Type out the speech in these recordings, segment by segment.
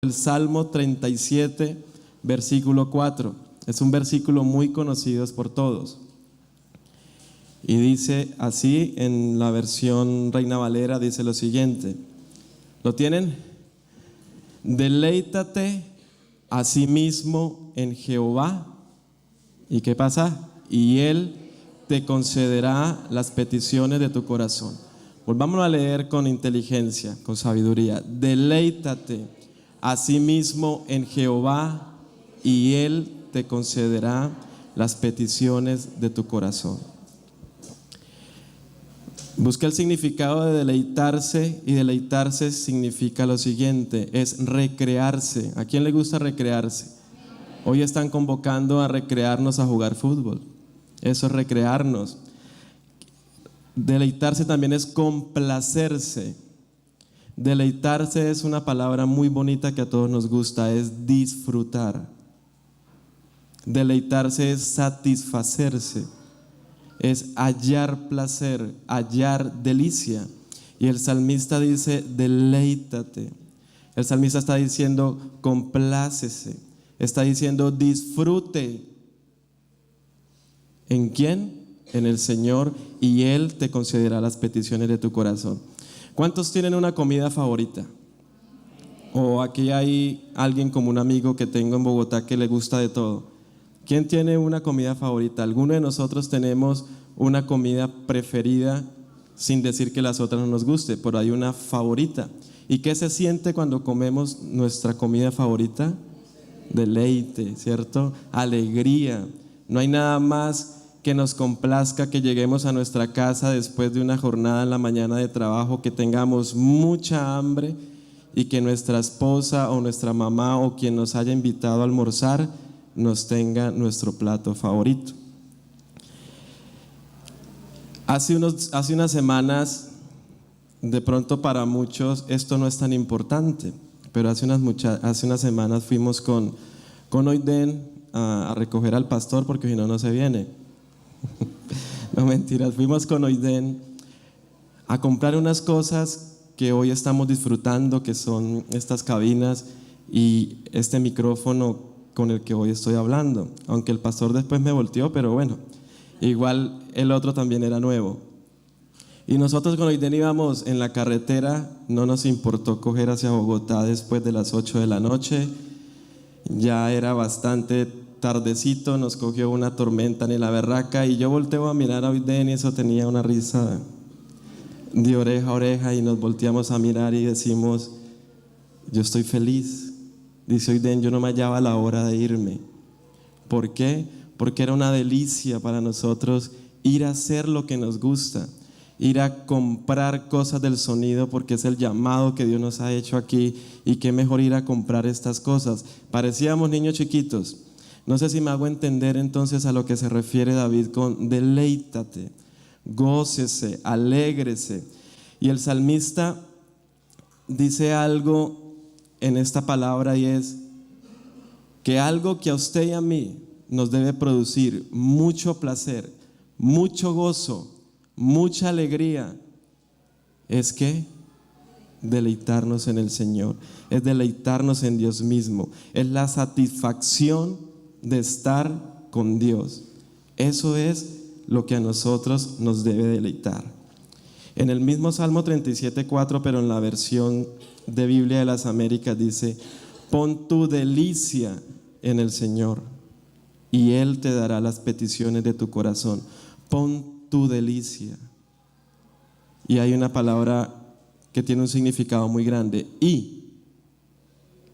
El Salmo 37, versículo 4. Es un versículo muy conocido por todos. Y dice así, en la versión Reina Valera, dice lo siguiente. ¿Lo tienen? Deleítate a sí mismo en Jehová. ¿Y qué pasa? Y Él te concederá las peticiones de tu corazón. Volvámonos a leer con inteligencia, con sabiduría. Deleítate a sí mismo en Jehová y Él te concederá las peticiones de tu corazón. Busca el significado de deleitarse, y deleitarse significa lo siguiente, es recrearse. ¿A quién le gusta recrearse? Hoy están convocando a recrearnos a jugar fútbol. Eso es recrearnos. Deleitarse también es complacerse. Deleitarse es una palabra muy bonita que a todos nos gusta, es disfrutar. Deleitarse es satisfacerse, es hallar placer, hallar delicia. Y el salmista dice, deleítate. El salmista está diciendo, complácese. Está diciendo, disfrute. ¿En quién? En el Señor, y Él te concederá las peticiones de tu corazón. ¿Cuántos tienen una comida favorita? O aquí hay alguien como un amigo que tengo en Bogotá que le gusta de todo. ¿Quién tiene una comida favorita? Alguno de nosotros tenemos una comida preferida sin decir que las otras no nos guste, pero hay una favorita. ¿Y qué se siente cuando comemos nuestra comida favorita? Deleite, ¿cierto? Alegría. No hay nada más que nos complazca que lleguemos a nuestra casa después de una jornada en la mañana de trabajo, que tengamos mucha hambre y que nuestra esposa o nuestra mamá o quien nos haya invitado a almorzar nos tenga nuestro plato favorito. Hace unas semanas, de pronto para muchos esto no es tan importante, pero hace unas semanas fuimos con Oiden a recoger al pastor, porque si no, no se viene. No, mentiras, fuimos con Oiden a comprar unas cosas que hoy estamos disfrutando, que son estas cabinas y este micrófono con el que hoy estoy hablando, aunque el pastor después me volteó, pero bueno, igual el otro también era nuevo. Y nosotros con Oiden íbamos en la carretera, no nos importó coger hacia Bogotá después de las 8 de la noche, ya era bastante tardecito, nos cogió una tormenta en la berraca y yo volteo a mirar a Oiden y eso tenía una risa de oreja a oreja y nos volteamos a mirar y decimos, yo estoy feliz. Dice Oiden, yo no me hallaba la hora de irme. ¿Por qué? Porque era una delicia para nosotros ir a hacer lo que nos gusta, ir a comprar cosas del sonido, porque es el llamado que Dios nos ha hecho aquí, y qué mejor ir a comprar estas cosas. Parecíamos niños chiquitos. No sé si me hago entender entonces a lo que se refiere David con deleítate, gócese, alégrese. Y el salmista dice algo en esta palabra, y es que algo que a usted y a mí nos debe producir mucho placer, mucho gozo, mucha alegría, es que deleitarnos en el Señor, es deleitarnos en Dios mismo, es la satisfacción de estar con Dios. Eso es lo que a nosotros nos debe deleitar. En el mismo Salmo 37:4, pero en la versión de Biblia de las Américas, dice, pon tu delicia en el Señor y Él te dará las peticiones de tu corazón. Pon tu delicia. Y hay una palabra que tiene un significado muy grande. Y,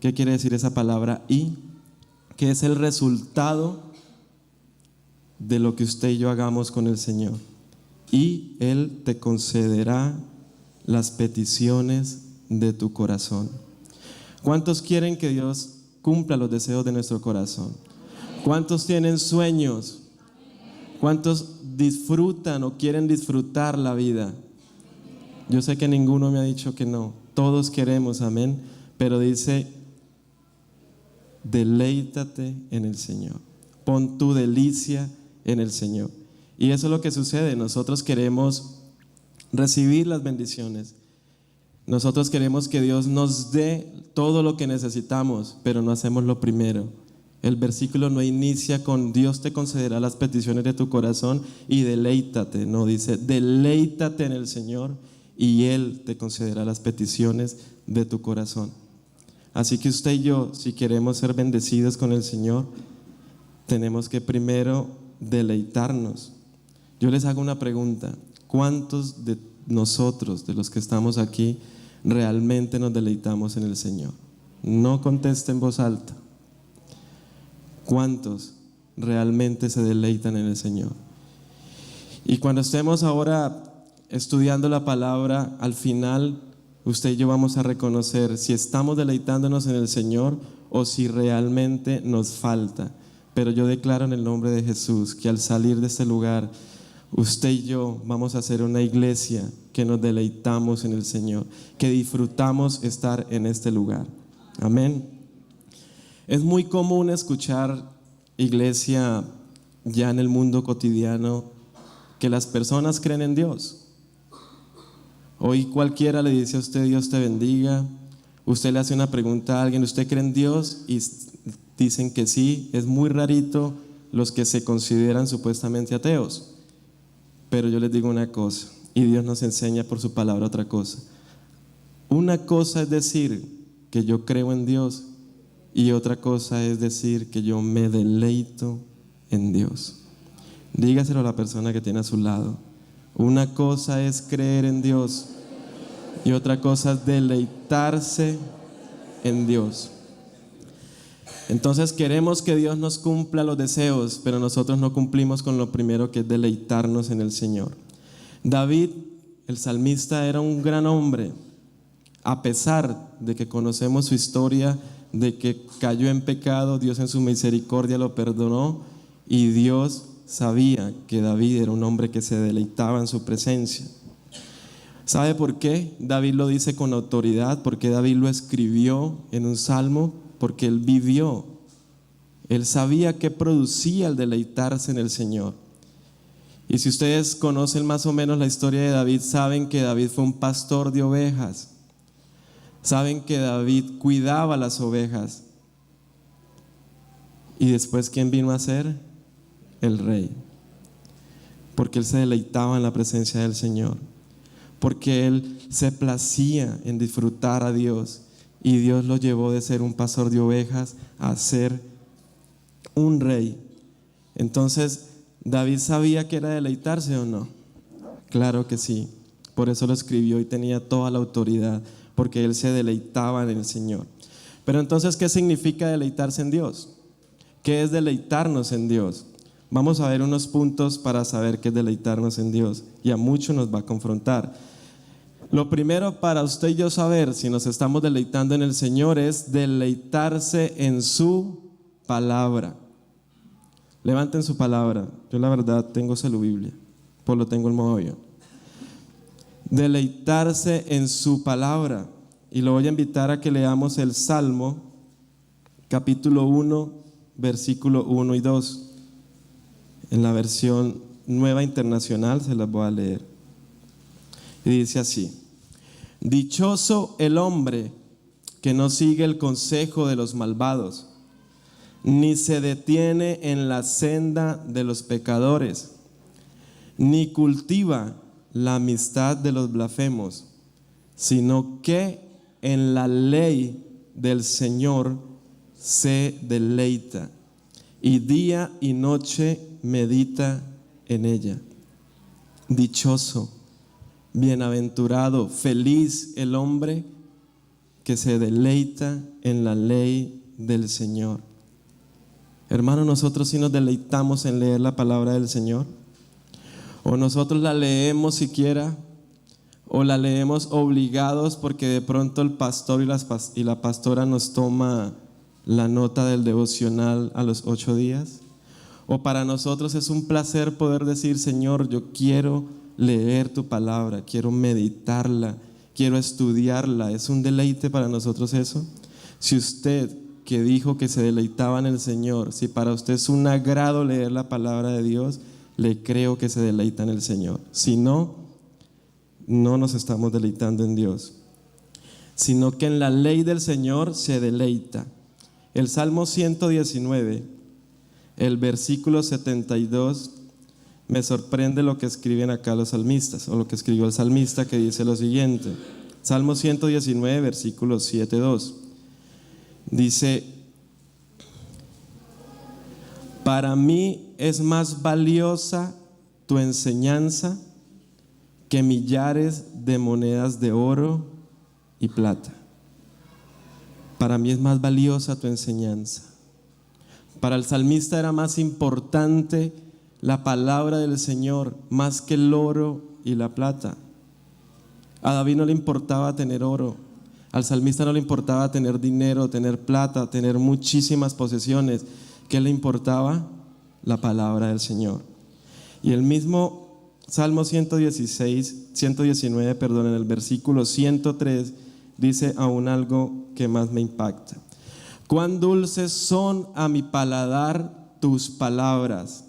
¿qué quiere decir esa palabra? Y, que es el resultado de lo que usted y yo hagamos con el Señor. Y Él te concederá las peticiones de tu corazón. ¿Cuántos quieren que Dios cumpla los deseos de nuestro corazón? ¿Cuántos tienen sueños? ¿Cuántos disfrutan o quieren disfrutar la vida? Yo sé que ninguno me ha dicho que no. Todos queremos, amén. Pero dice, deleítate en el Señor. Pon tu delicia en el Señor. Y eso es lo que sucede. Nosotros queremos recibir las bendiciones. Nosotros queremos que Dios nos dé todo lo que necesitamos, pero no hacemos lo primero. El versículo no inicia con Dios te concederá las peticiones de tu corazón y deleítate. No, dice deleítate en el Señor y Él te concederá las peticiones de tu corazón. Así que usted y yo, si queremos ser bendecidos con el Señor, tenemos que primero deleitarnos. Yo les hago una pregunta: ¿cuántos de nosotros, de los que estamos aquí, realmente nos deleitamos en el Señor? No conteste en voz alta. ¿Cuántos realmente se deleitan en el Señor? Y cuando estemos ahora estudiando la palabra, al final usted y yo vamos a reconocer si estamos deleitándonos en el Señor o si realmente nos falta. Pero yo declaro en el nombre de Jesús que al salir de este lugar, usted y yo vamos a ser una iglesia que nos deleitamos en el Señor, que disfrutamos estar en este lugar. Amén. Es muy común escuchar, iglesia, ya en el mundo cotidiano, que las personas creen en Dios. Hoy cualquiera le dice a usted Dios te bendiga, usted le hace una pregunta a alguien, ¿usted cree en Dios? Y dicen que sí. Es muy rarito los que se consideran supuestamente ateos. Pero yo les digo una cosa, y Dios nos enseña por su palabra otra cosa. Una cosa es decir que yo creo en Dios y otra cosa es decir que yo me deleito en Dios. Dígaselo a la persona que tiene a su lado. Una cosa es creer en Dios y otra cosa es deleitarse en Dios. Entonces queremos que Dios nos cumpla los deseos, pero nosotros no cumplimos con lo primero, que es deleitarnos en el Señor. David, el salmista, era un gran hombre, a pesar de que conocemos su historia, de que cayó en pecado. Dios en su misericordia lo perdonó y Dios sabía que David era un hombre que se deleitaba en su presencia. ¿Sabe por qué David lo dice con autoridad? Porque David lo escribió en un salmo, porque él vivió, él sabía qué producía el deleitarse en el Señor. Y si ustedes conocen más o menos la historia de David, saben que David fue un pastor de ovejas. Saben que David cuidaba las ovejas. Y después, ¿quién vino a ser? El rey. Porque él se deleitaba en la presencia del Señor. Porque él se placía en disfrutar a Dios. Y Dios lo llevó de ser un pastor de ovejas a ser un rey. Entonces, ¿David sabía que era deleitarse o no? Claro que sí. Por eso lo escribió y tenía toda la autoridad, porque él se deleitaba en el Señor. Pero entonces, ¿qué significa deleitarse en Dios? ¿Qué es deleitarnos en Dios? Vamos a ver unos puntos para saber qué es deleitarnos en Dios, y a muchos nos va a confrontar. Lo primero para usted y yo saber si nos estamos deleitando en el Señor es deleitarse en su palabra. Levanten su palabra. Yo la verdad tengo solo Biblia, pues lo tengo en modo avión. Deleitarse en su palabra. Y lo voy a invitar a que leamos el Salmo, capítulo 1, versículo 1 y 2. En la versión Nueva Internacional se las voy a leer. Y dice así: dichoso el hombre que no sigue el consejo de los malvados, ni se detiene en la senda de los pecadores, ni cultiva la amistad de los blasfemos, sino que en la ley del Señor se deleita, y día y noche medita en ella. Dichoso, bienaventurado, feliz el hombre que se deleita en la ley del Señor. Hermano, nosotros sí nos deleitamos en leer la palabra del Señor, o nosotros la leemos siquiera, o la leemos obligados porque de pronto el pastor y la pastora nos toma la nota del devocional a los 8 días, o para nosotros es un placer poder decir: Señor, yo quiero leer tu palabra, quiero meditarla, quiero estudiarla. ¿Es un deleite para nosotros eso? Si usted, que dijo que se deleitaba en el Señor, si para usted es un agrado leer la palabra de Dios, le creo que se deleita en el Señor. Si no, no nos estamos deleitando en Dios. sino que en la ley del Señor se deleita. El Salmo 119, el versículo 72, me sorprende lo que escriben acá los salmistas, o lo que escribió el salmista, que dice lo siguiente. Salmo 119, versículo 7:2. Dice: para mí es más valiosa tu enseñanza que millares de monedas de oro y plata. Para mí es más valiosa tu enseñanza. Para el salmista era más importante la palabra del Señor, más que el oro y la plata. A David no le importaba tener oro, al salmista no le importaba tener dinero, tener plata, tener muchísimas posesiones. ¿Qué le importaba? La palabra del Señor. Y el mismo Salmo 119, en el versículo 103, dice aún algo que más me impacta. Cuán dulces son a mi paladar tus palabras,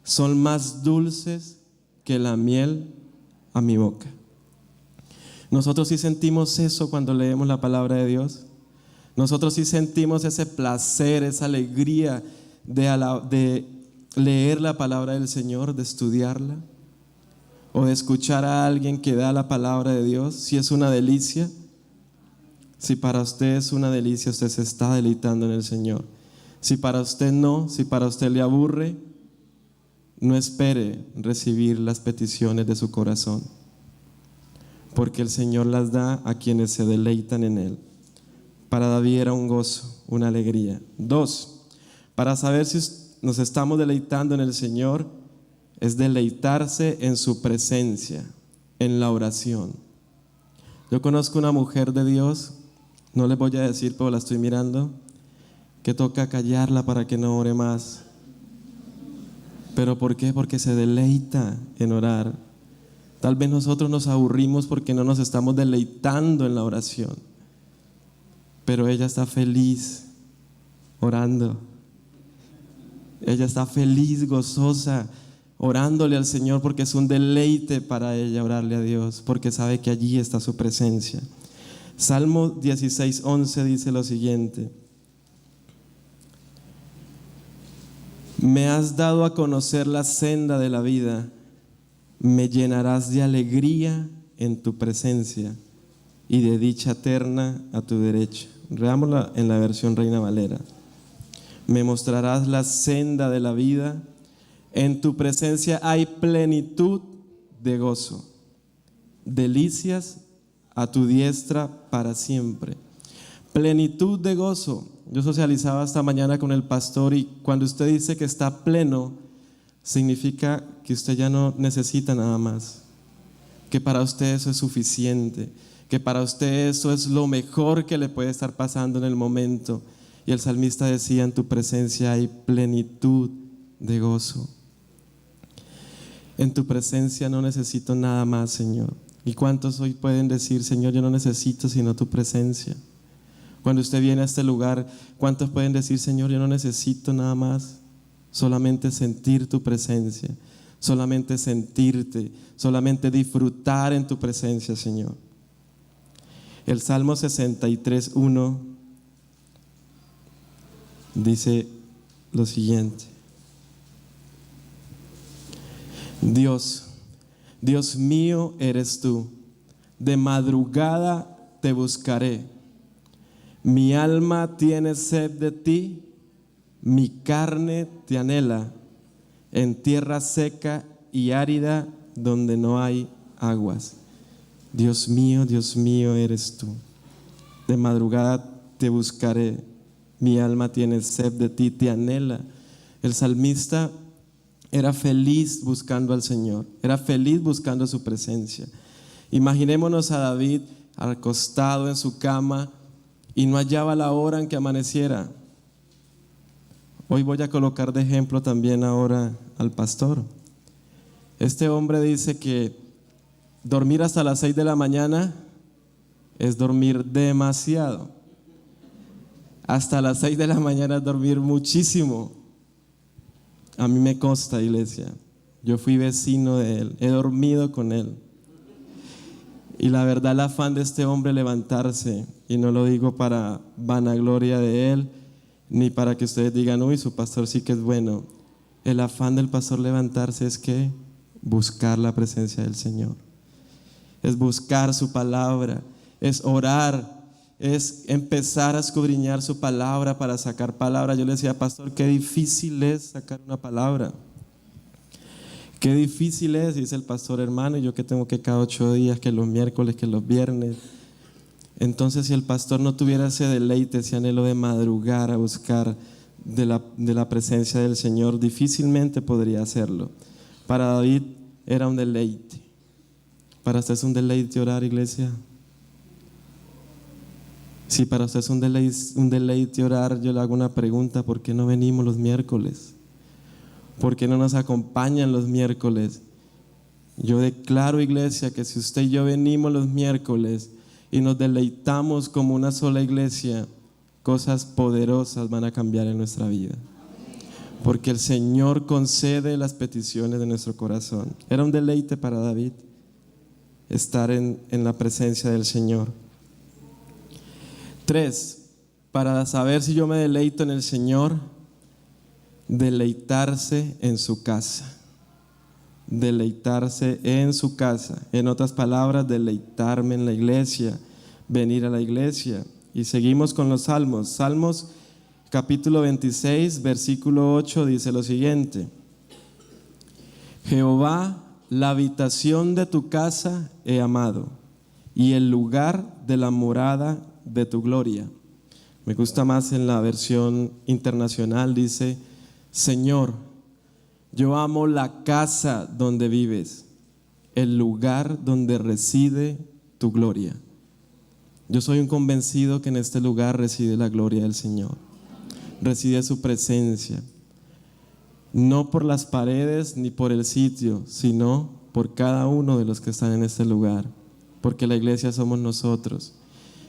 son más dulces que la miel a mi boca. Nosotros sí sentimos eso cuando leemos la palabra de Dios. Nosotros sí sentimos ese placer, esa alegría de leer la palabra del Señor, de estudiarla, o de escuchar a alguien que da la palabra de Dios. Si es una delicia, si para usted es una delicia, usted se está deleitando en el Señor. Si para usted no, si para usted le aburre, no espere recibir las peticiones de su corazón, porque el Señor las da a quienes se deleitan en Él. Para David era un gozo, una alegría. 2, para saber si nos estamos deleitando en el Señor, es deleitarse en su presencia, en la oración. Yo conozco una mujer de Dios, no les voy a decir, pero la estoy mirando, que toca callarla para que no ore más. ¿Pero por qué? Porque se deleita en orar. Tal vez nosotros nos aburrimos porque no nos estamos deleitando en la oración, pero ella está feliz orando. Ella está feliz, gozosa, orándole al Señor, porque es un deleite para ella orarle a Dios, porque sabe que allí está su presencia. Salmo 16:11 dice lo siguiente: me has dado a conocer la senda de la vida, me llenarás de alegría en tu presencia y de dicha eterna a tu derecha. Leámosla en la versión Reina Valera. Me mostrarás la senda de la vida, en tu presencia hay plenitud de gozo, delicias a tu diestra para siempre. Plenitud de gozo. Yo socializaba esta mañana con el pastor, y cuando usted dice que está pleno, significa que usted ya no necesita nada más, que para usted eso es suficiente, que para usted eso es lo mejor que le puede estar pasando en el momento. Y el salmista decía: en tu presencia hay plenitud de gozo. En tu presencia no necesito nada más, Señor. ¿Y cuántos hoy pueden decir: Señor, yo no necesito sino tu presencia? Cuando usted viene a este lugar, ¿cuántos pueden decir: Señor, yo no necesito nada más? Solamente sentir tu presencia, solamente sentirte, solamente disfrutar en tu presencia, Señor. El Salmo 63:1 dice lo siguiente: Dios, Dios mío eres tú, de madrugada te buscaré. Mi alma tiene sed de ti, mi carne te anhela, en tierra seca y árida donde no hay aguas. Dios mío eres tú, de madrugada te buscaré. Mi alma tiene sed de ti, te anhela. El salmista era feliz buscando al Señor, era feliz buscando su presencia. Imaginémonos a David acostado en su cama y no hallaba la hora en que amaneciera. Hoy voy a colocar de ejemplo también ahora al pastor. Este hombre dice que dormir hasta las 6 de la mañana es dormir demasiado. Hasta las 6 de la mañana es dormir muchísimo. A mí me consta, iglesia. Yo fui vecino de él, he dormido con él. Y la verdad, el afán de este hombre levantarse, y no lo digo para vanagloria de él, ni para que ustedes digan, uy, su pastor sí que es bueno. El afán del pastor levantarse es que buscar la presencia del Señor, es buscar su palabra, es orar, es empezar a escudriñar su palabra para sacar palabra. Yo le decía, pastor, qué difícil es sacar una palabra. Qué difícil es, dice el pastor, hermano, y yo que tengo que cada 8 días, que los miércoles, que los viernes. Entonces, si el pastor no tuviera ese deleite, ese anhelo de madrugar a buscar de la presencia del Señor, difícilmente podría hacerlo. Para David era un deleite. ¿Para usted es un deleite orar, iglesia? Si para usted es un deleite orar, yo le hago una pregunta: ¿por qué no venimos los miércoles? ¿Por qué no nos acompañan los miércoles? Yo declaro, iglesia, que si usted y yo venimos los miércoles y nos deleitamos como una sola iglesia, cosas poderosas van a cambiar en nuestra vida. Porque el Señor concede las peticiones de nuestro corazón. Era un deleite para David estar en la presencia del Señor. 3, para saber si yo me deleito en el Señor, deleitarse en su casa. Deleitarse en su casa. En otras palabras, deleitarme en la iglesia, venir a la iglesia. Y seguimos con los salmos. Salmos capítulo 26, versículo 8 dice lo siguiente: Jehová, la habitación de tu casa he amado, y el lugar de la morada de tu gloria. Me gusta más en la versión internacional, dice: Señor, yo amo la casa donde vives, el lugar donde reside tu gloria. Yo soy un convencido que en este lugar reside la gloria del Señor, reside su presencia, no por las paredes ni por el sitio, sino por cada uno de los que están en este lugar, porque la iglesia somos nosotros.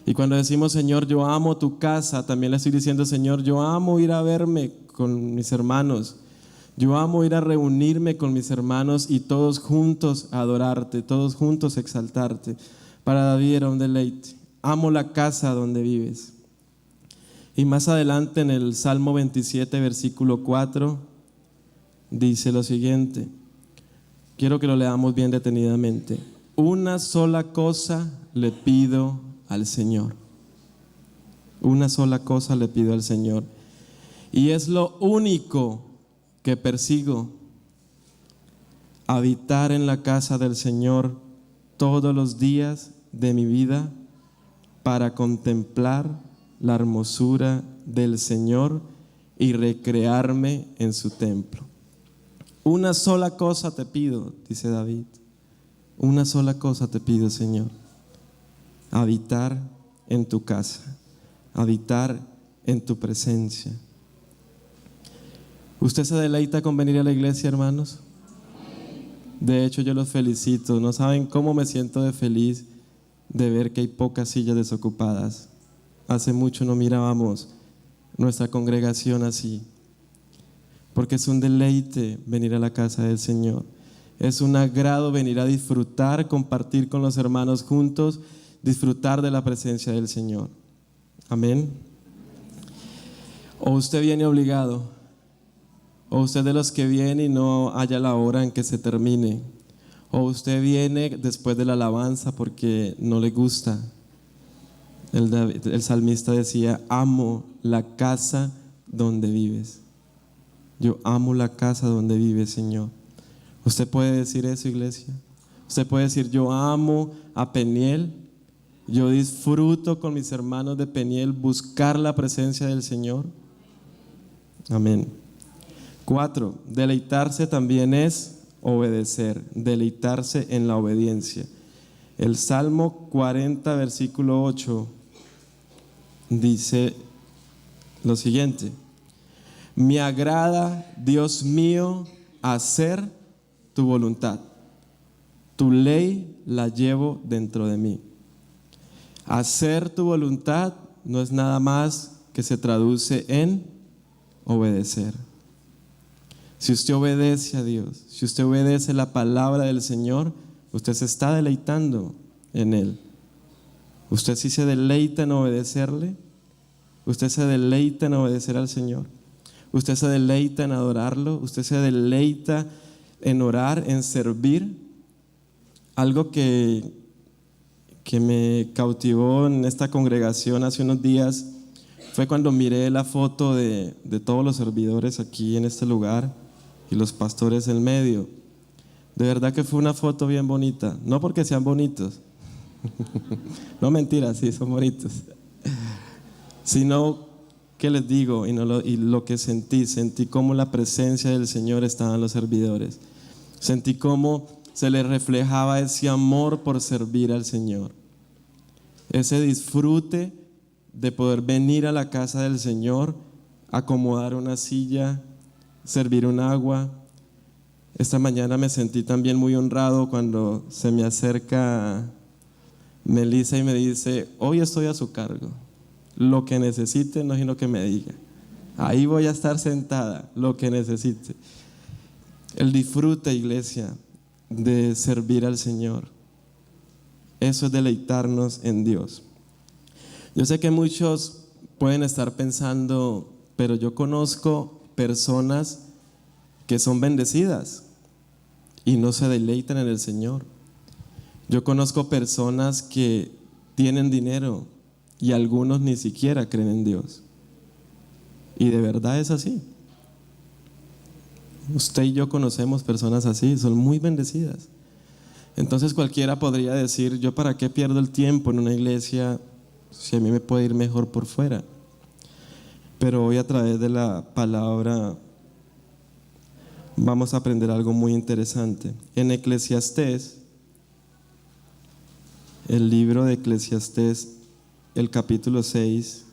Y cuando decimos, Señor, yo amo tu casa, también le estoy diciendo, Señor, yo amo ir a verme con mis hermanos, yo amo ir a reunirme con mis hermanos y todos juntos adorarte, todos juntos exaltarte. Para David era un deleite. Amo la casa donde vives. Y más adelante en el Salmo 27, versículo 4, dice lo siguiente. Quiero que lo leamos bien detenidamente. Una sola cosa le pido al Señor. Una sola cosa le pido al Señor. Y es lo único que persigo: habitar en la casa del Señor todos los días de mi vida, para contemplar la hermosura del Señor y recrearme en su templo. Una sola cosa te pido, dice David. Una sola cosa te pido, Señor: habitar en tu casa, habitar en tu presencia. ¿Usted se deleita con venir a la iglesia, hermanos? De hecho, yo los felicito. No saben cómo me siento de feliz de ver que hay pocas sillas desocupadas. Hace mucho no mirábamos nuestra congregación así, porque es un deleite venir a la casa del Señor. Es un agrado venir a disfrutar, compartir con los hermanos juntos, disfrutar de la presencia del Señor. Amén. O usted viene obligado, o usted de los que viene y no haya la hora en que se termine, o usted viene después de la alabanza porque no le gusta. El salmista decía: amo la casa donde vives. Yo amo la casa donde vives, Señor. ¿Usted puede decir eso, iglesia? Usted puede decir: yo amo a Peniel, yo disfruto con mis hermanos de Peniel buscar la presencia del Señor. Amén. 4, deleitarse también es obedecer, deleitarse en la obediencia. El Salmo 40, versículo 8 dice lo siguiente: me agrada, Dios mío, hacer tu voluntad, tu ley la llevo dentro de mí. Hacer tu voluntad no es nada más que se traduce en obedecer. Si usted obedece a Dios, si usted obedece la palabra del Señor, usted se está deleitando en Él? ¿Usted sí se deleita en obedecerle? ¿Usted se deleita en obedecer al Señor? ¿Usted se deleita en adorarlo? ¿Usted se deleita en orar, en servir? Algo que me cautivó en esta congregación hace unos días fue cuando miré la foto de todos los servidores aquí en este lugar y los pastores en medio. De verdad que fue una foto bien bonita, no porque sean bonitos, no mentiras, sí son bonitos, sino que les digo, y lo que sentí cómo la presencia del Señor estaba en los servidores, sentí cómo se les reflejaba ese amor por servir al Señor, ese disfrute de poder venir a la casa del Señor, acomodar una silla, servir un agua. Esta mañana me sentí también muy honrado cuando se me acerca Melissa y me dice: hoy estoy a su cargo, lo que necesite, no sino que me diga, ahí voy a estar sentada, lo que necesite. El disfrute, iglesia, de servir al Señor, eso es deleitarnos en Dios. Yo sé que muchos pueden estar pensando, pero yo conozco personas que son bendecidas y no se deleitan en el Señor. Yo conozco personas que tienen dinero y algunos ni siquiera creen en Dios. Y de verdad es así. Usted y yo conocemos personas así, son muy bendecidas. Entonces cualquiera podría decir: yo para qué pierdo el tiempo en una iglesia si a mí me puede ir mejor por fuera. Pero hoy, a través de la palabra, vamos a aprender algo muy interesante. En Eclesiastés, el libro de Eclesiastés, el capítulo 6,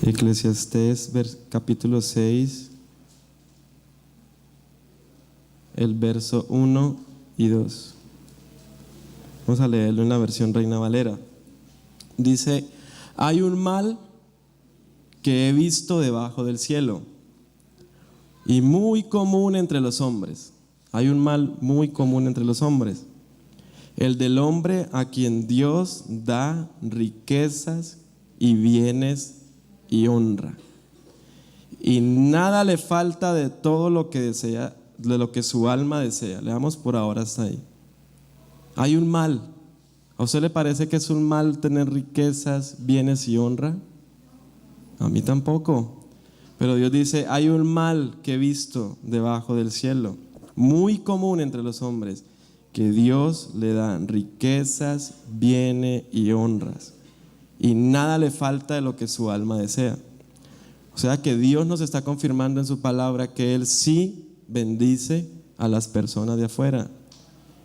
Eclesiastés capítulo 6, el verso 1 y 2. Vamos a leerlo en la versión Reina Valera. Dice: hay un mal que he visto debajo del cielo y muy común entre los hombres. Hay un mal muy común entre los hombres: el del hombre a quien Dios da riquezas y bienes y honra, y nada le falta de todo lo que desea, de lo que su alma desea. Leamos por ahora hasta ahí. Hay un mal. ¿A usted le parece que es un mal tener riquezas, bienes y honra? A mí tampoco. Pero Dios dice: hay un mal que he visto debajo del cielo, muy común entre los hombres, que Dios le da riquezas, bienes y honras, y nada le falta de lo que su alma desea. O sea que Dios nos está confirmando en su palabra que Él sí bendice a las personas de afuera,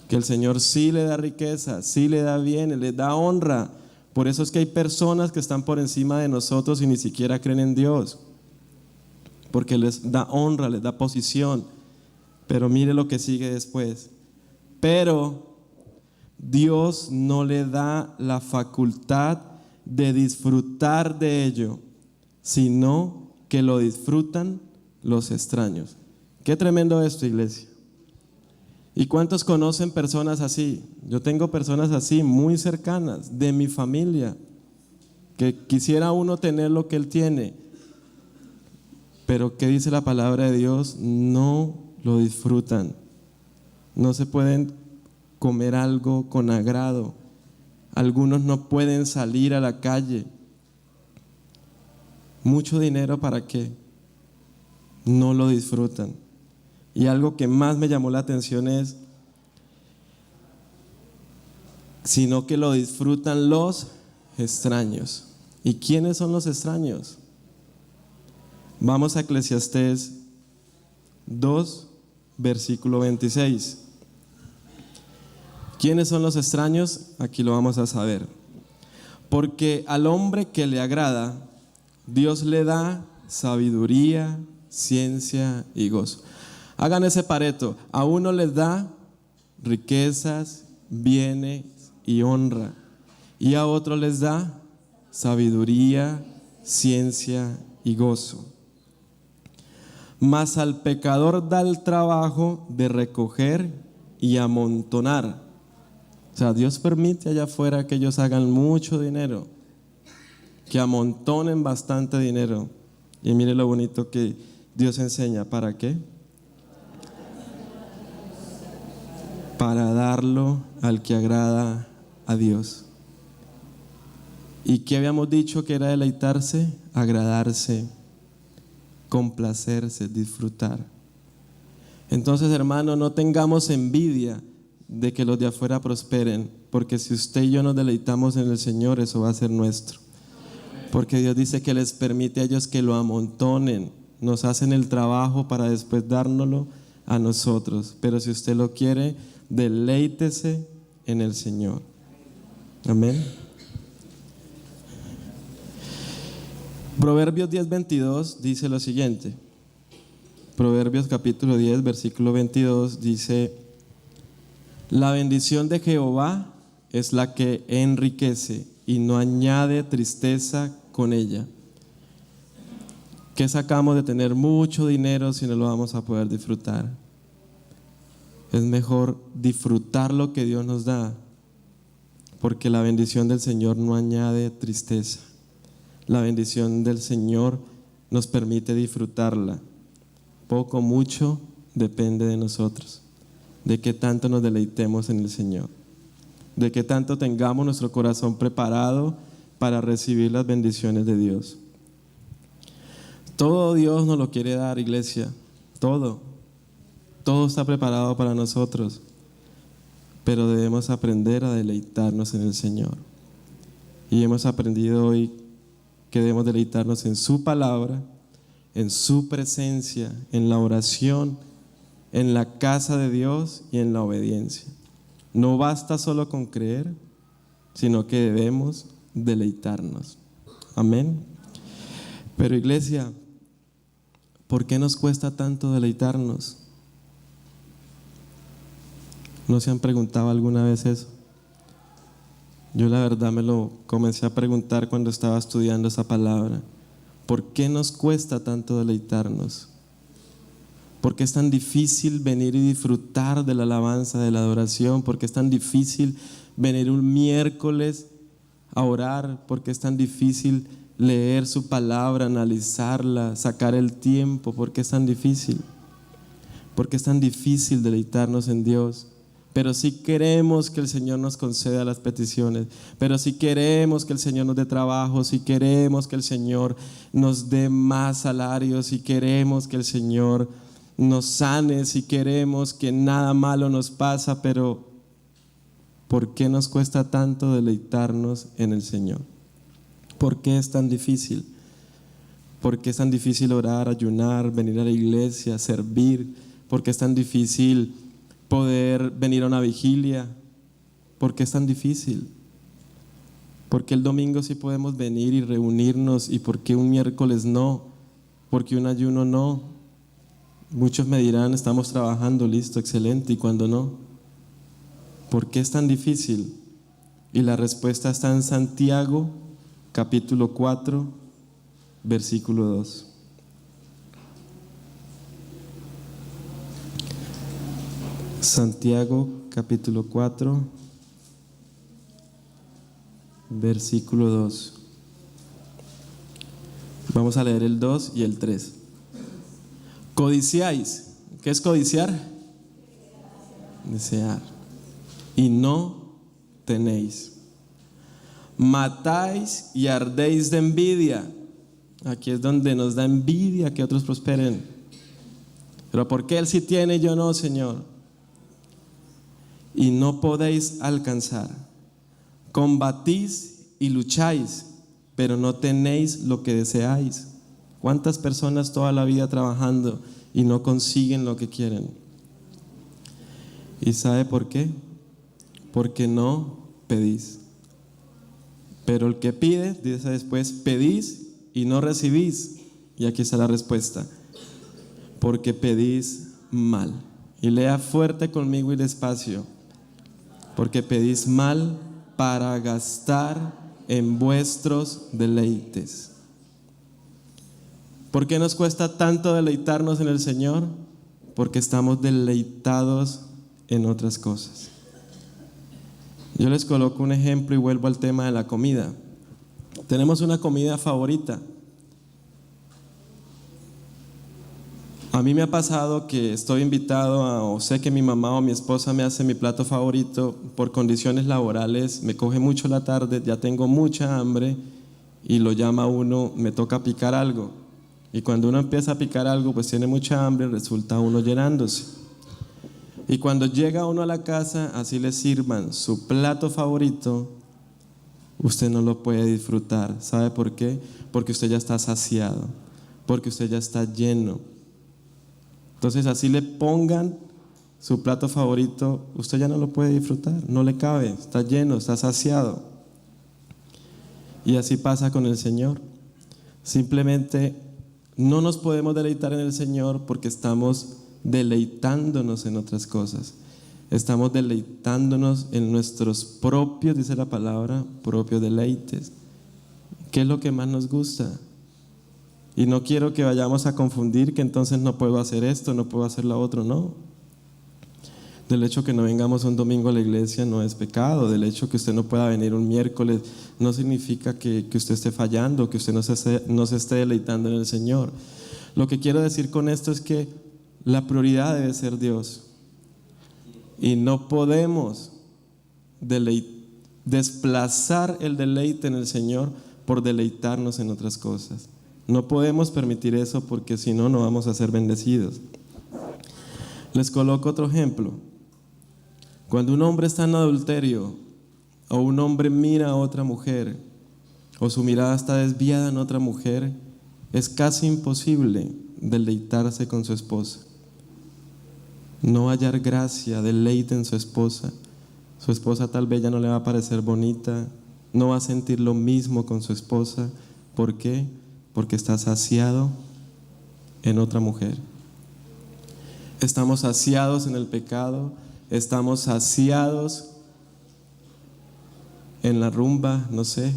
que el Señor sí le da riqueza, sí le da bienes, le da honra. Por eso es que hay personas que están por encima de nosotros y ni siquiera creen en Dios, porque les da honra, les da posición. Pero mire lo que sigue después: pero Dios no le da la facultad de disfrutar de ello, sino que lo disfrutan los extraños. Qué tremendo esto, iglesia. ¿Y cuántos conocen personas así? Yo tengo personas así muy cercanas, de mi familia, que quisiera uno tener lo que él tiene, pero ¿qué dice la palabra de Dios? No lo disfrutan. No se pueden comer algo con agrado. Algunos no pueden salir a la calle. ¿Mucho dinero para qué? No lo disfrutan. Y algo que más me llamó la atención es: sino que lo disfrutan los extraños. ¿Y quiénes son los extraños? Vamos a Eclesiastés 2, versículo 26. ¿Quiénes son los extraños? Aquí lo vamos a saber. Porque al hombre que le agrada, Dios le da sabiduría, ciencia y gozo. Hagan ese pareto: a uno les da riquezas, bienes y honra, y a otro les da sabiduría, ciencia y gozo. mas al pecador da el trabajo de recoger y amontonar. O sea, Dios permite allá afuera que ellos hagan mucho dinero, que amontonen bastante dinero. Y mire lo bonito que Dios enseña. ¿Para qué? Para darlo al que agrada a Dios. ¿Y qué habíamos dicho que era deleitarse? Agradarse, complacerse, disfrutar. Entonces, hermano, no tengamos envidia de que los de afuera prosperen, porque si usted y yo nos deleitamos en el Señor, eso va a ser nuestro. Porque Dios dice que les permite a ellos que lo amontonen, nos hacen el trabajo para después dárnoslo a nosotros. Pero si usted lo quiere, deleítese en el Señor. Amén. Proverbios 10:22 dice lo siguiente. Proverbios capítulo 10, versículo 22 dice: la bendición de Jehová es la que enriquece y no añade tristeza con ella. ¿Qué sacamos de tener mucho dinero si no lo vamos a poder disfrutar? Es mejor disfrutar lo que Dios nos da, porque la bendición del Señor no añade tristeza. La bendición del Señor nos permite disfrutarla. Poco o mucho depende de nosotros, de qué tanto nos deleitemos en el Señor, de qué tanto tengamos nuestro corazón preparado para recibir las bendiciones de Dios. Todo Dios nos lo quiere dar, iglesia, todo está preparado para nosotros, pero debemos aprender a deleitarnos en el Señor. Y hemos aprendido hoy que debemos deleitarnos en su palabra, en su presencia, en la oración, en la casa de Dios y en la obediencia. No basta solo con creer, sino que debemos deleitarnos. Amén. Pero iglesia, ¿por qué nos cuesta tanto deleitarnos? ¿No se han preguntado alguna vez eso? Yo la verdad me lo comencé a preguntar cuando estaba estudiando esa palabra. ¿Por qué nos cuesta tanto deleitarnos? ¿Por qué es tan difícil venir y disfrutar de la alabanza, de la adoración? ¿Por qué es tan difícil venir un miércoles a orar? ¿Por qué es tan difícil leer su palabra, analizarla, sacar el tiempo? ¿Por qué es tan difícil? ¿Por qué es tan difícil deleitarnos en Dios? Pero sí queremos que el Señor nos conceda las peticiones, pero sí queremos que el Señor nos dé trabajo, sí queremos que el Señor nos dé más salarios, sí queremos que el Señor nos sane, sí queremos que nada malo nos pasa, pero ¿por qué nos cuesta tanto deleitarnos en el Señor? ¿Por qué es tan difícil? ¿Por qué es tan difícil orar, ayunar, venir a la iglesia, servir? ¿Por qué es tan difícil poder venir a una vigilia? ¿Por qué es tan difícil? ¿Por qué el domingo sí podemos venir y reunirnos y por qué un miércoles no? ¿Por qué un ayuno no? Muchos me dirán, estamos trabajando, listo, excelente, ¿y cuando no? ¿Por qué es tan difícil? Y la respuesta está en Santiago, capítulo 4, versículo 2. Santiago, capítulo 4, versículo 2. Vamos a leer el 2 y el 3. Codiciáis. ¿Qué es codiciar? Desear. Y no tenéis. Matáis y ardéis de envidia. Aquí es donde nos da envidia que otros prosperen. Pero ¿por qué él sí tiene y yo no, Señor? Y no podéis alcanzar. Combatís y lucháis, pero no tenéis lo que deseáis. ¿Cuántas personas toda la vida trabajando y no consiguen lo que quieren? ¿Y sabe por qué? Porque no pedís. Pero el que pide, dice después, pedís y no recibís. Y aquí está la respuesta: porque pedís mal. Y lea fuerte conmigo y despacio. Porque pedís mal para gastar en vuestros deleites. ¿Por qué nos cuesta tanto deleitarnos en el Señor? Porque estamos deleitados en otras cosas. Yo les coloco un ejemplo y vuelvo al tema de la comida. Tenemos una comida favorita. A mí me ha pasado que estoy invitado o sé que mi mamá o mi esposa me hace mi plato favorito, por condiciones laborales, me coge mucho la tarde, ya tengo mucha hambre y lo llama uno, me toca picar algo. Y cuando uno empieza a picar algo, pues tiene mucha hambre, resulta uno llenándose. Y cuando llega uno a la casa, así le sirvan su plato favorito, usted no lo puede disfrutar. ¿Sabe por qué? Porque usted ya está saciado, porque usted ya está lleno. Entonces así le pongan su plato favorito, usted ya no lo puede disfrutar, no le cabe, está lleno, está saciado. Y así pasa con el Señor. Simplemente no nos podemos deleitar en el Señor porque estamos deleitándonos en otras cosas. Estamos deleitándonos en nuestros propios, dice la palabra, propios deleites. ¿Qué es lo que más nos gusta? Y no quiero que vayamos a confundir que entonces no puedo hacer esto, no puedo hacer lo otro, no. Del hecho que no vengamos un domingo a la iglesia no es pecado. Del hecho que usted no pueda venir un miércoles no significa que usted esté fallando, que usted no se esté deleitando en el Señor. Lo que quiero decir con esto es que la prioridad debe ser Dios. Y no podemos desplazar el deleite en el Señor por deleitarnos en otras cosas. No podemos permitir eso porque si no, no vamos a ser bendecidos. Les coloco otro ejemplo. Cuando un hombre está en adulterio o un hombre mira a otra mujer o su mirada está desviada en otra mujer, es casi imposible deleitarse con su esposa. No hallar gracia, deleite en su esposa. Su esposa tal vez ya no le va a parecer bonita, no va a sentir lo mismo con su esposa. ¿Por qué? Porque está saciado en otra mujer. Estamos saciados en el pecado, estamos saciados en la rumba, no sé,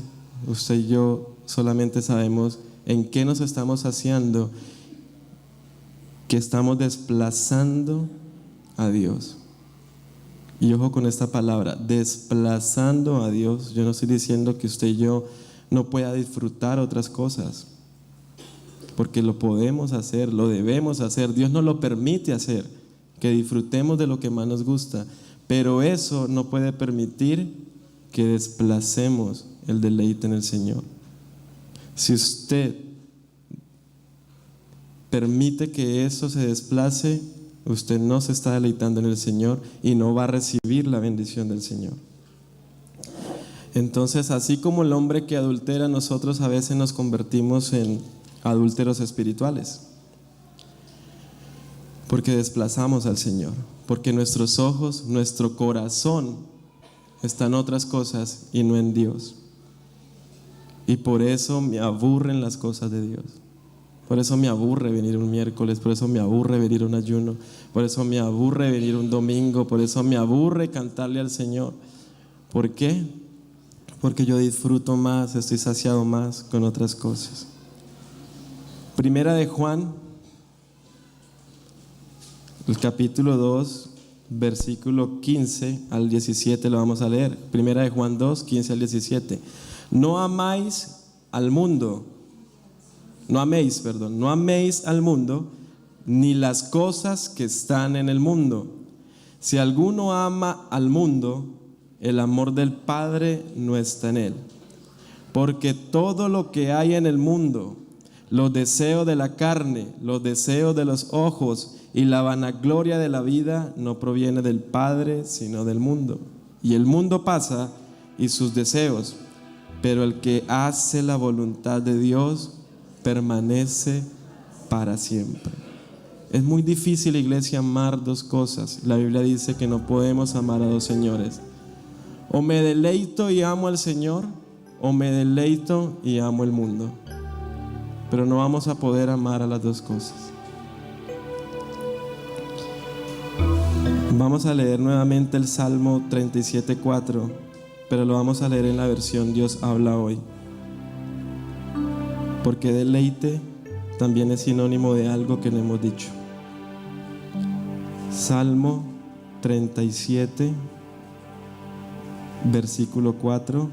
usted y yo solamente sabemos en qué nos estamos saciando, que estamos desplazando a Dios. Y ojo con esta palabra, desplazando a Dios. Yo no estoy diciendo que usted y yo no pueda disfrutar otras cosas, porque lo podemos hacer, lo debemos hacer. Dios nos lo permite hacer, que disfrutemos de lo que más nos gusta, pero eso no puede permitir que desplacemos el deleite en el Señor. Si usted permite que eso se desplace, usted no se está deleitando en el Señor y no va a recibir la bendición del Señor. Entonces, así como el hombre que adultera, nosotros a veces nos convertimos en adúlteros espirituales, porque desplazamos al Señor, porque nuestros ojos, nuestro corazón están en otras cosas y no en Dios. Y por eso me aburren las cosas de Dios. Por eso me aburre venir un miércoles, por eso me aburre venir un ayuno, por eso me aburre venir un domingo, por eso me aburre cantarle al Señor. ¿Por qué? Porque yo disfruto más, estoy saciado más con otras cosas. Primera de Juan, el capítulo 2, versículo 15 al 17 lo vamos a leer. Primera de Juan 2, 15 al 17. No améis al mundo, ni las cosas que están en el mundo. Si alguno ama al mundo, el amor del Padre no está en él. Porque todo lo que hay en el mundo, los deseos de la carne, los deseos de los ojos y la vanagloria de la vida, no proviene del Padre, sino del mundo. Y el mundo pasa y sus deseos, pero el que hace la voluntad de Dios permanece para siempre. Es muy difícil, iglesia, amar dos cosas. La Biblia dice que no podemos amar a dos señores. O me deleito y amo al Señor, o me deleito y amo el mundo. Pero no vamos a poder amar a las dos cosas. Vamos a leer nuevamente el Salmo 37:4, pero lo vamos a leer en la versión Dios habla hoy. Porque deleite también es sinónimo de algo que le hemos dicho. Salmo 37, versículo 4,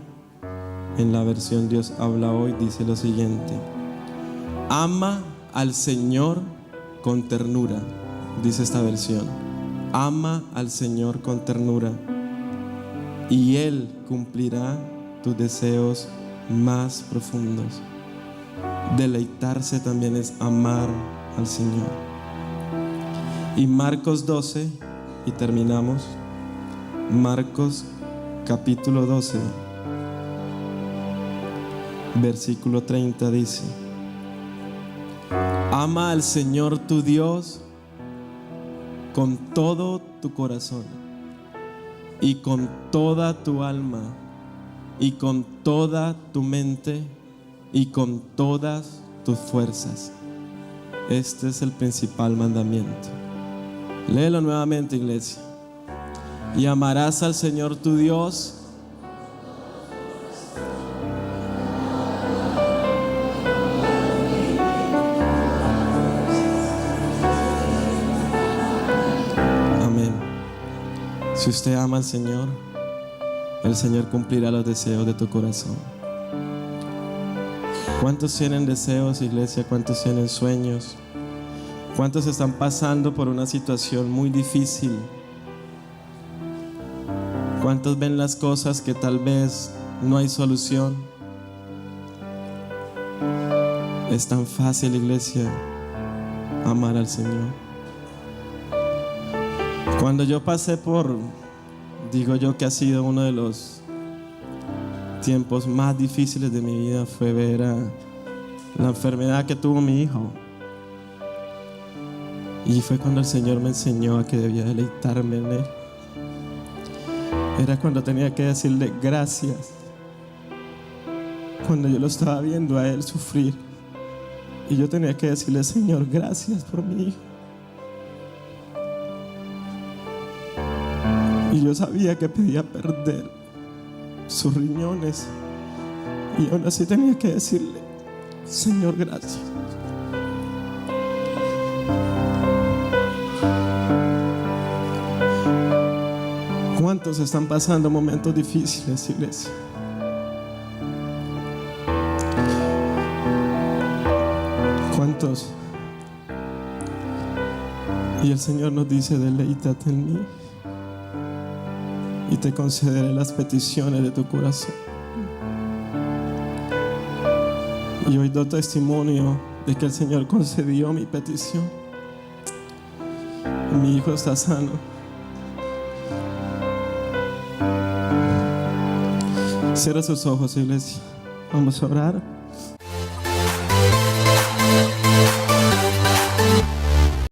en la versión Dios habla hoy, dice lo siguiente: ama al Señor con ternura, dice esta versión. Ama al Señor con ternura y Él cumplirá tus deseos más profundos. Deleitarse también es amar al Señor. Y Marcos 12, y terminamos. Marcos capítulo 12, versículo 30 dice: ama al Señor tu Dios con todo tu corazón y con toda tu alma y con toda tu mente y con todas tus fuerzas. Este es el principal mandamiento. Léelo nuevamente, iglesia. Y amarás al Señor tu Dios Si usted ama al Señor, el Señor cumplirá los deseos de tu corazón. ¿Cuántos tienen deseos, iglesia? ¿Cuántos tienen sueños? ¿Cuántos están pasando por una situación muy difícil? ¿Cuántos ven las cosas que tal vez no hay solución? Es tan fácil, iglesia, amar al Señor. Cuando yo pasé por, digo yo que ha sido uno de los tiempos más difíciles de mi vida, fue ver a la enfermedad que tuvo mi hijo. Y fue cuando el Señor me enseñó a que debía deleitarme en Él. Era cuando tenía que decirle gracias. Cuando yo lo estaba viendo a Él sufrir, y yo tenía que decirle: Señor, gracias por mi hijo. Y yo sabía que podía perder sus riñones, y aún así tenía que decirle: Señor, gracias. ¿Cuántos están pasando momentos difíciles, iglesia? ¿Cuántos? Y el Señor nos dice: deleítate en mí y te concederé las peticiones de tu corazón. Y hoy doy testimonio de que el Señor concedió mi petición. Mi hijo está sano. Cierra sus ojos, iglesia. Vamos a orar.